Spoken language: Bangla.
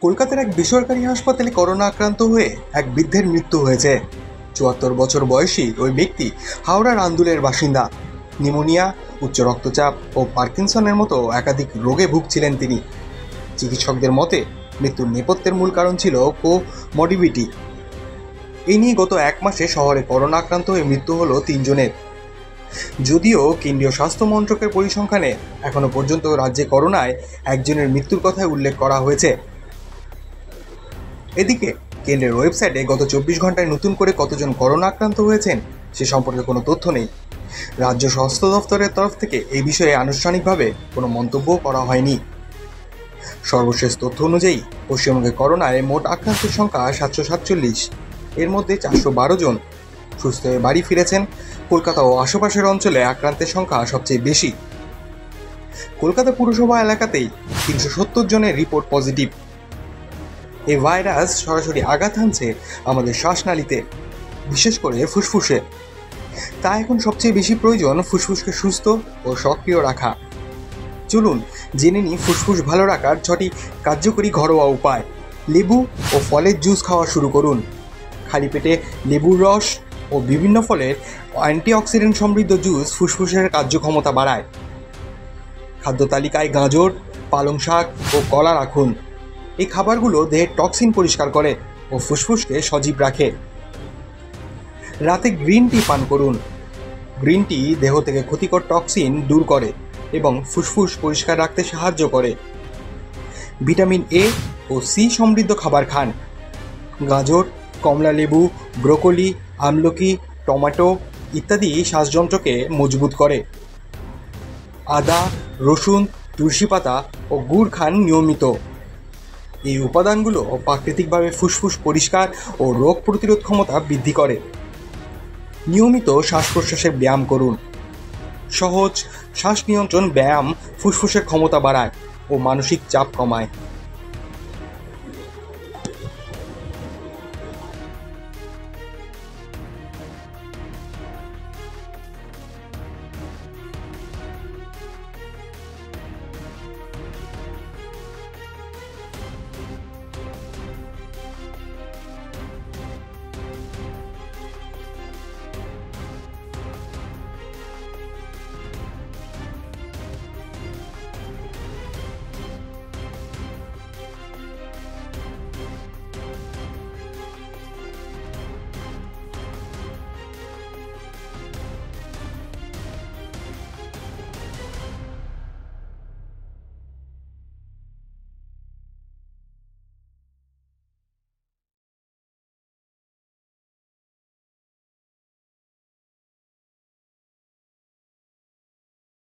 কলকাতার এক বেসরকারি হাসপাতালে করোনা আক্রান্ত হয়ে এক বৃদ্ধের মৃত্যু হয়েছে। ৭৪ বছর বয়সী ওই ব্যক্তি হাওড়ার আন্দুলের বাসিন্দা। নিউমোনিয়া, উচ্চ রক্তচাপ ও পার্কিনসনের মতো একাধিক রোগে ভুগছিলেন তিনি। চিকিৎসকদের মতে মৃত্যুর নেপথ্যের মূল কারণ ছিল কোমরবিডিটি। এই নিয়ে গত এক মাসে শহরে করোনা আক্রান্ত হয়ে মৃত্যু হলো ৩ জনের। যদিও কেন্দ্রীয় স্বাস্থ্য মন্ত্রকের পরিসংখ্যানে এখনও পর্যন্ত রাজ্যে করোনায় একজনের মৃত্যুর কথাই উল্লেখ করা হয়েছে। এদিকে কেন্দ্রের ওয়েবসাইটে গত ২৪ ঘন্টায় নতুন করে কতজন করোনা আক্রান্ত হয়েছেন সে সম্পর্কে কোনো তথ্য নেই। রাজ্য স্বাস্থ্য দফতরের তরফ থেকে এই বিষয়ে আনুষ্ঠানিকভাবে কোনো মন্তব্য করা হয়নি। সর্বশেষ তথ্য অনুযায়ী পশ্চিমবঙ্গে করোনায় মোট আক্রান্তের সংখ্যা ৭৪৭। এর মধ্যে ৪১২ জন সুস্থ হয়ে বাড়ি ফিরেছেন। কলকাতা ও আশেপাশের অঞ্চলে আক্রান্তের সংখ্যা সবচেয়ে বেশি। কলকাতা পুরসভা এলাকাতেই ৩৭০ জনের রিপোর্ট পজিটিভ। এই ভাইরাস সরাসরি আঘাত হানছে আমাদের শ্বাসনালীতে, বিশেষ করে ফুসফুসে। তা এখন সবচেয়ে বেশি প্রয়োজন ফুসফুসকে সুস্থ ও সক্রিয় রাখা। চলুন জেনে নিই ফুসফুস ভালো রাখার ৬টি কার্যকরী ঘরোয়া উপায়। লেবু ও ফলের জুস খাওয়া শুরু করুন। খালি পেটে লেবুর রস ও বিভিন্ন ফলের অ্যান্টিঅক্সিডেন্ট সমৃদ্ধ জুস ফুসফুসের কার্যক্ষমতা বাড়ায়। খাদ্য তালিকায় গাজর, পালং শাক ও কলা রাখুন। এই খাবারগুলো দেহের টক্সিন পরিষ্কার করে ও ফুসফুসকে সজীব রাখে। রাতে গ্রিন টি পান করুন। গ্রিন টি দেহ থেকে ক্ষতিকর টক্সিন দূর করে এবং ফুসফুস পরিষ্কার রাখতে সাহায্য করে। ভিটামিন এ ও সি সমৃদ্ধ খাবার খান। গাজর, কমলালেবু, ব্রোকলি, আমলকি, টমেটো ইত্যাদি শ্বাসযন্ত্রকে মজবুত করে। আদা, রসুন, তুলসী পাতা ও গুড় খান নিয়মিত। এই উপাদানগুলো প্রাকৃতিকভাবে ফুসফুস পরিষ্কার ও রোগ প্রতিরোধ ক্ষমতা বৃদ্ধি করে। নিয়মিত শ্বাস প্রশ্বাসের ব্যায়াম করুন। সহজ শ্বাস নিয়ন্ত্রণ ব্যায়াম ফুসফুসের ক্ষমতা বাড়ায় ও মানসিক চাপ কমায়।